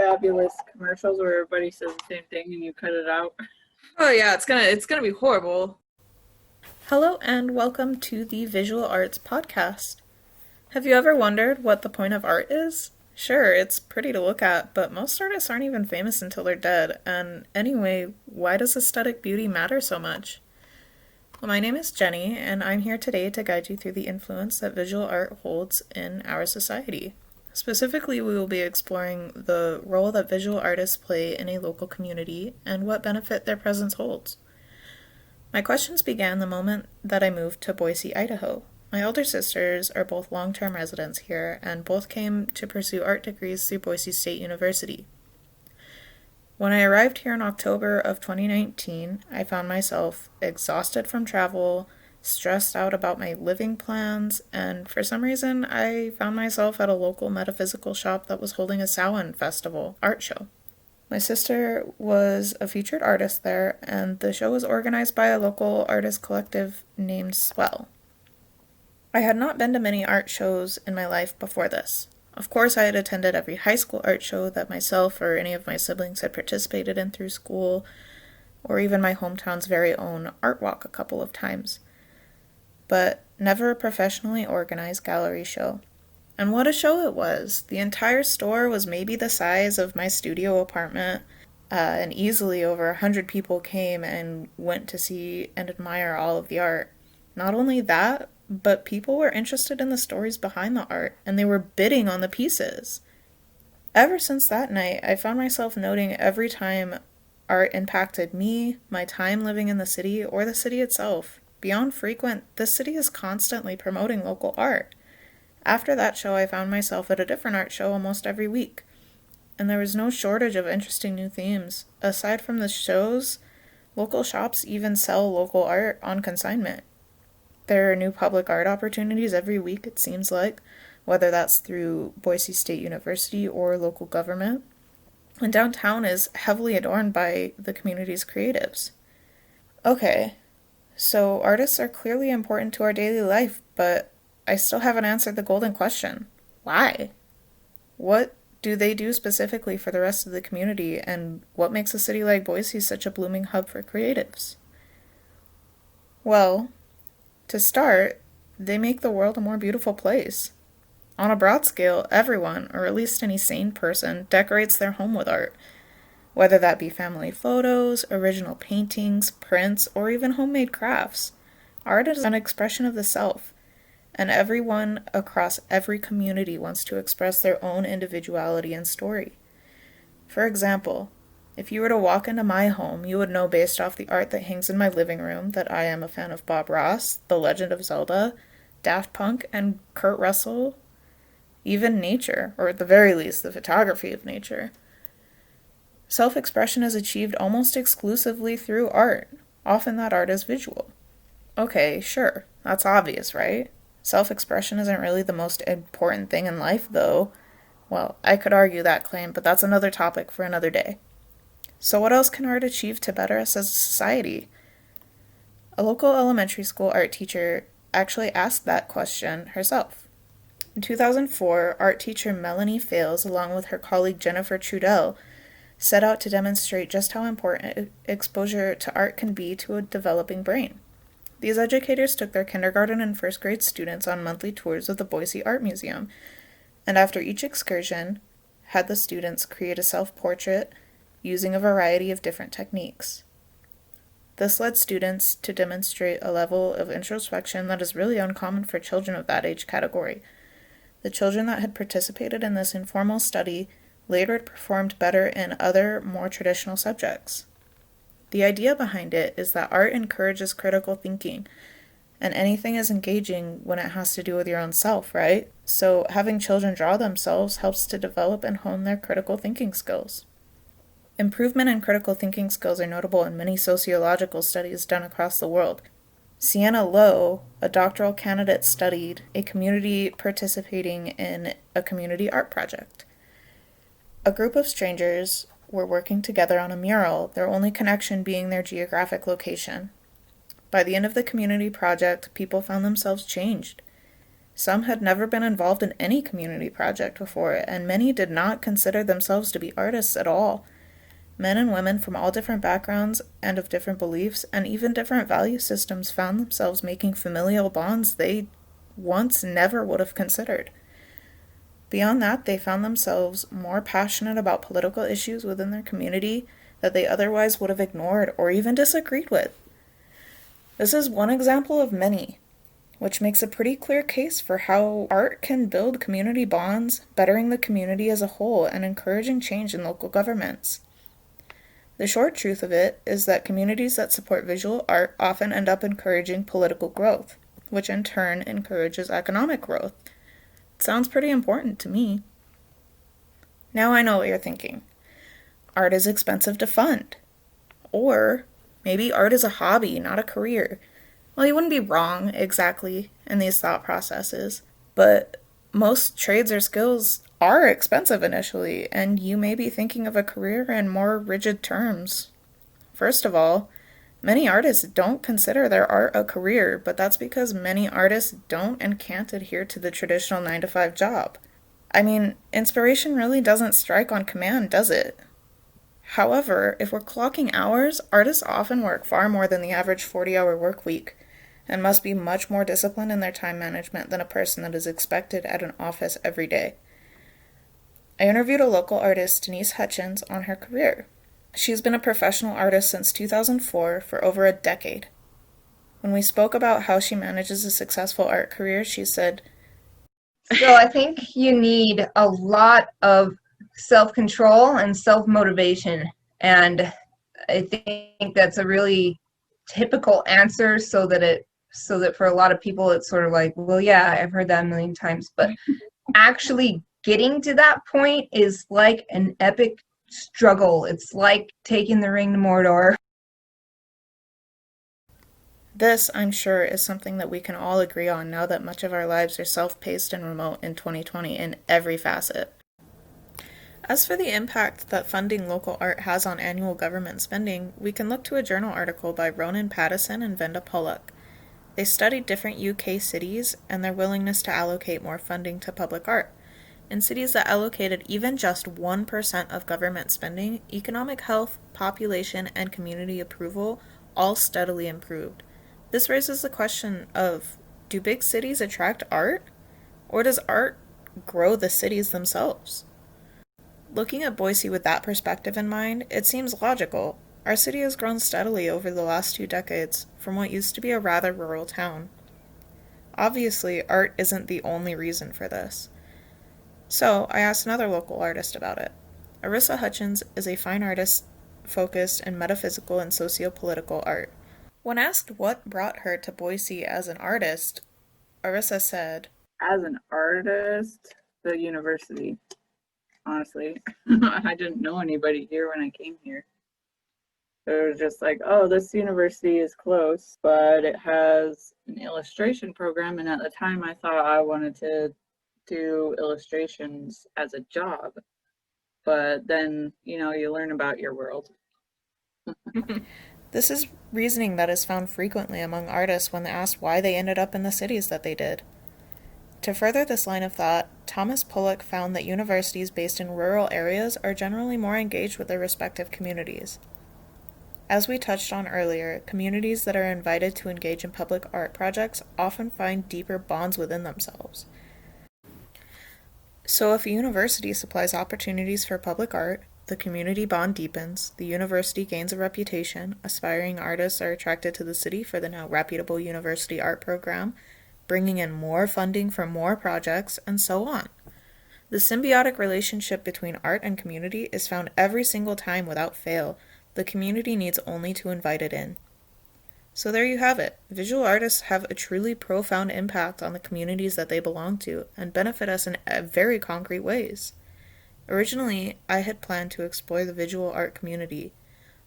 fabulous commercials where everybody says the same thing and you cut it out? Oh yeah, it's gonna be horrible. Hello and welcome to the Visual Arts Podcast. Have you ever wondered what the point of art is? Sure, it's pretty to look at, but most artists aren't even famous until they're dead, and anyway, why does aesthetic beauty matter so much? Well, my name is Jenny, and I'm here today to guide you through the influence that visual art holds in our society. Specifically, we will be exploring the role that visual artists play in a local community and what benefit their presence holds. My questions began the moment that I moved to Boise, Idaho. My older sisters are both long-term residents here and both came to pursue art degrees through Boise State University. When I arrived here in October of 2019, I found myself exhausted from travel, stressed out about my living plans, and for some reason I found myself at a local metaphysical shop that was holding a Samhain festival art show. My sister was a featured artist there, and the show was organized by a local artist collective named Swell. I had not been to many art shows in my life before this. Of course, I had attended every high school art show that myself or any of my siblings had participated in through school, or even my hometown's very own art walk a couple of times, but never a professionally organized gallery show. And what a show it was! The entire store was maybe the size of my studio apartment, and easily over 100 people came and went to see and admire all of the art. Not only that, but people were interested in the stories behind the art, and they were bidding on the pieces. Ever since that night, I found myself noting every time art impacted me, my time living in the city, or the city itself. Beyond frequent, this city is constantly promoting local art. After that show, I found myself at a different art show almost every week, and there was no shortage of interesting new themes. Aside from the shows, local shops even sell local art on consignment. There are new public art opportunities every week, it seems like, whether that's through Boise State University or local government. And downtown is heavily adorned by the community's creatives. Okay, so artists are clearly important to our daily life, but I still haven't answered the golden question. Why? What do they do specifically for the rest of the community, and what makes a city like Boise such a blooming hub for creatives? Well, to start, they make the world a more beautiful place. On a broad scale, everyone, or at least any sane person, decorates their home with art. Whether that be family photos, original paintings, prints, or even homemade crafts. Art is an expression of the self, and everyone across every community wants to express their own individuality and story. For example, if you were to walk into my home, you would know based off the art that hangs in my living room that I am a fan of Bob Ross, The Legend of Zelda, Daft Punk, and Kurt Russell, even nature, or at the very least, the photography of nature. Self-expression is achieved almost exclusively through art. Often that art is visual. Okay, sure, that's obvious, right? Self-expression isn't really the most important thing in life, though. Well, I could argue that claim, but that's another topic for another day. So what else can art achieve to better us as a society? A local elementary school art teacher actually asked that question herself. In 2004, art teacher Melanie Fales, along with her colleague Jennifer Trudell, set out to demonstrate just how important exposure to art can be to a developing brain. These educators took their kindergarten and first grade students on monthly tours of the Boise Art Museum, and after each excursion, had the students create a self-portrait using a variety of different techniques. This led students to demonstrate a level of introspection that is really uncommon for children of that age category. The children that had participated in this informal study later performed better in other, more traditional subjects. The idea behind it is that art encourages critical thinking, and anything is engaging when it has to do with your own self, right? So having children draw themselves helps to develop and hone their critical thinking skills. Improvement in critical thinking skills are notable in many sociological studies done across the world. Sienna Lowe, a doctoral candidate, studied a community participating in a community art project. A group of strangers were working together on a mural, their only connection being their geographic location. By the end of the community project, people found themselves changed. Some had never been involved in any community project before, and many did not consider themselves to be artists at all. Men and women from all different backgrounds and of different beliefs and even different value systems found themselves making familial bonds they once never would have considered. Beyond that, they found themselves more passionate about political issues within their community that they otherwise would have ignored or even disagreed with. This is one example of many, which makes a pretty clear case for how art can build community bonds, bettering the community as a whole and encouraging change in local governments. The short truth of it is that communities that support visual art often end up encouraging political growth, which in turn encourages economic growth. It sounds pretty important to me. Now I know what you're thinking. Art is expensive to fund. Or maybe art is a hobby, not a career. Well, you wouldn't be wrong exactly in these thought processes, but most trades or skills are expensive initially, and you may be thinking of a career in more rigid terms. First of all, many artists don't consider their art a career, but that's because many artists don't and can't adhere to the traditional 9-to-5 job. I mean, inspiration really doesn't strike on command, does it? However, if we're clocking hours, artists often work far more than the average 40-hour work week, and must be much more disciplined in their time management than a person that is expected at an office every day. I interviewed a local artist, Denise Hutchins, on her career. She's been a professional artist since 2004 for over a decade. When we spoke about how she manages a successful art career, she said, So I think you need a lot of self-control and self-motivation. And I think that's a really typical answer so that for a lot of people it's sort of like, well, yeah, I've heard that a million times. But actually getting to that point is like an epic struggle. It's like taking the ring to Mordor. This, I'm sure, is something that we can all agree on now that much of our lives are self-paced and remote in 2020 in every facet. As for the impact that funding local art has on annual government spending, we can look to a journal article by Ronan Pattison and Venda Pollock. They studied different UK cities and their willingness to allocate more funding to public art. In cities that allocated even just 1% of government spending, economic health, population, and community approval all steadily improved. This raises the question of, do big cities attract art? Or does art grow the cities themselves? Looking at Boise with that perspective in mind, it seems logical. Our city has grown steadily over the last 2 decades, from what used to be a rather rural town. Obviously, art isn't the only reason for this. So, I asked another local artist about it. Arissa Hutchins is a fine artist focused in metaphysical and socio-political art. When asked what brought her to Boise as an artist, Arissa said, As an artist, the university. Honestly, I didn't know anybody here when I came here. It was just like, oh, this university is close, but it has an illustration program. And at the time, I thought I wanted to do illustrations as a job. But then, you learn about your world. This is reasoning that is found frequently among artists when asked why they ended up in the cities that they did. To further this line of thought, Thomas Pollock found that universities based in rural areas are generally more engaged with their respective communities. As we touched on earlier, communities that are invited to engage in public art projects often find deeper bonds within themselves. So if a university supplies opportunities for public art, the community bond deepens, the university gains a reputation, aspiring artists are attracted to the city for the now reputable university art program, bringing in more funding for more projects, and so on. The symbiotic relationship between art and community is found every single time without fail. The community needs only to invite it in. So there you have it. Visual artists have a truly profound impact on the communities that they belong to and benefit us in very concrete ways. Originally, I had planned to explore the visual art community,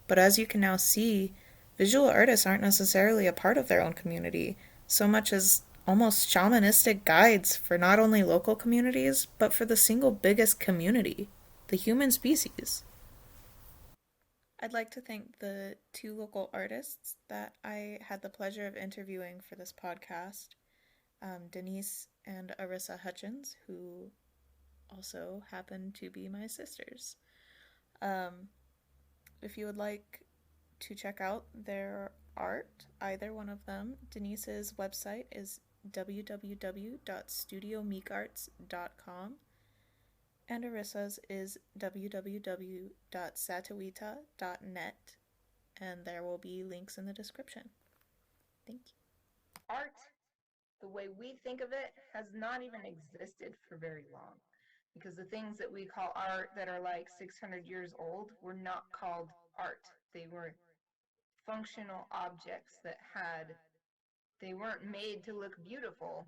but as you can now see, visual artists aren't necessarily a part of their own community, so much as almost shamanistic guides for not only local communities, but for the single biggest community, the human species. I'd like to thank the 2 local artists that I had the pleasure of interviewing for this podcast, Denise and Arissa Hutchins, who also happen to be my sisters. If you would like to check out their art, either one of them, Denise's website is www.studiomeekarts.com, and Arissa's is www.satawita.net, and there will be links in the description. Thank you. Art, the way we think of it, has not even existed for very long. Because the things that we call art that are like 600 years old were not called art. They were functional objects that they weren't made to look beautiful.